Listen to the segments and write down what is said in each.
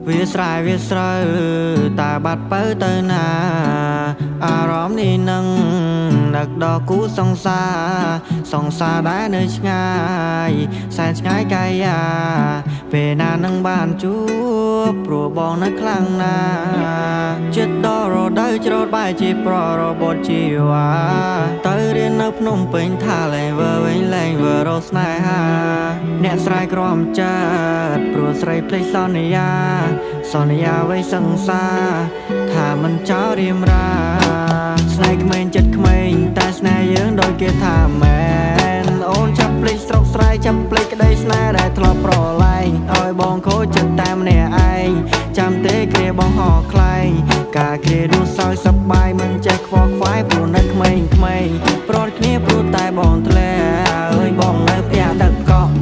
វាស្រ័យវាស្រូវតែបាត់បើទៅណាអារម្មណ៍នេះនឹងនឹកដល់គូសង្សារដែលនៅឆ្ងាយសែនឆ្ងាយកាយាពេលណានឹងបានជួបព្រោះបងនៅខ្លាំងណាចិត្តដល់រដូវច្រូតបែរជាប្ររបត់ជីវ៉ាទៅរៀននៅភ្នំពេញថាលែងវើវិញលែងវើរកស្នេហាអ្នកស្រ័យក្រំចិត្តព្រោះស្រីភ្លេចសន្យាໄว้សង្សារថាមិនចោលរៀមរាស្នេហ៍ក្មេងចិត្តក្មេងតែស្នេហ៍យើងដូចគេថាមែនអូនចាប់ភ្លេចស្រុកស្រែចាប់ភ្លេចក្តីស្នេហ៍ដែលធ្លាប់ប្រឡែងឲ្យបងខូចចិត្តតែម្នាក់ឯងចាំទេគ្រាបងហោខ្លែងការគ្រានោះសោយសប្បាយមិនចេះខ្វល់ខ្វាយព្រោះនៅក្មេងប្រត់គ្នាព្រោះតែបងធ្លាអើយបងនៅផ្ទះទឹកកក់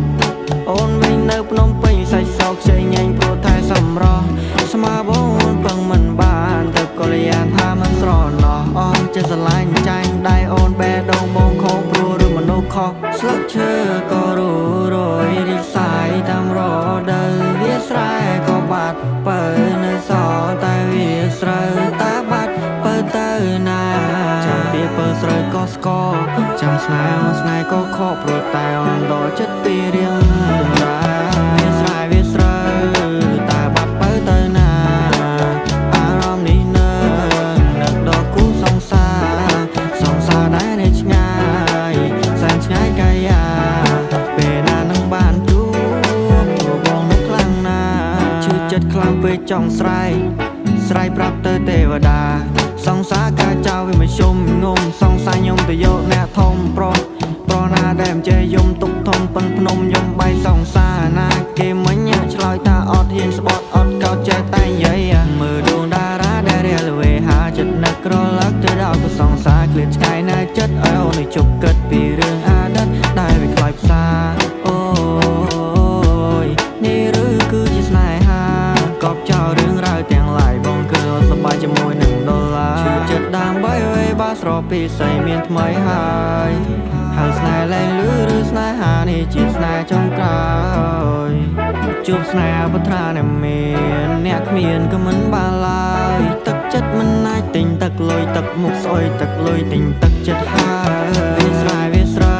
អូនវិញនៅភ្នំពេញសាច់សោកខ្ចីញែងព្រោះតែសម្រស់ស្មើបងអូនពឹងមិនបានទៅកល្យានថាមិនស្រណោះអស់ចិត្តស្រឡាញ់ចាញ់ដៃអូនបែដងបងខោព្រោះឬមនុស្សខុសស្លឹកឈើក៏រួរយរីកសាយតាមរដូវវាស្រែក៏បាត់បើនៅសល់តែវាស្រូវតាបាត់បើទៅណាចាំពីបើស្រូវក៏ស្គរចាំស្នេហ៍ក៏ខកព្រោះតែអូនដល់ចិត្តពីរៀងរាវាស្រែវាស្រូវតែបាត់បើទៅណាអារម្មណ៍នេះនឹកដល់គូសង្សារដែលនៅឆ្ងាយសែនឆ្ងាយកាយាពេលណានឹងបានជួបព្រោះបងនៅខ្លាំងណាឈឺចិត្តខ្លាំងពេកចង់ស្រែកប្រាប់ទៅទេវតាសង្សារការចោលវាមិនជុំងុំសង្សារខ្ញុំទៅយកអ្នកធំប្រណាដែលមិនចេះយំទុកធំប៉ុនភ្នំខ្ញុំបៃសង្សារណាគេមិញឆ្លើយថាអត់ហ៊ានស្បត់អត់កោតចេះតែនិយាយមើលដួងតារាដែលរាលវេហាចិត្តនឹករលឹកទៅដល់ទៅសង្សារឃ្លាតឆ្ងាយណាចិត្តឲ្យអូនឲ្យជប់គិតពីរឿងអតីតដែលវាខ្លោចផ្សាអូយនេះឬគឺជាស្នេហាកប់ចោលរឿងរ៉ាវទាំងឡាយបងគឺអត់សប្បាយជាមួយនឹងដុល្លារឈឺចិត្តដើម្បីអ្វីបាស្រោពីស្អីមានថ្មីហើយស្នេហ៍លែងលឺឬស្នេហានេះជាស្នេហ៍ចុងក្រោយជួបស្នេហ៍បត្រាអ្នកមានអ្នកគ្មានក៏មិនបានឡើយទឹកចិត្តមិនអាចទិញទឹកលុយទឹកមុខស្អុយទឹកលុយទិញទឹកចិត្តហើយវាស្រែ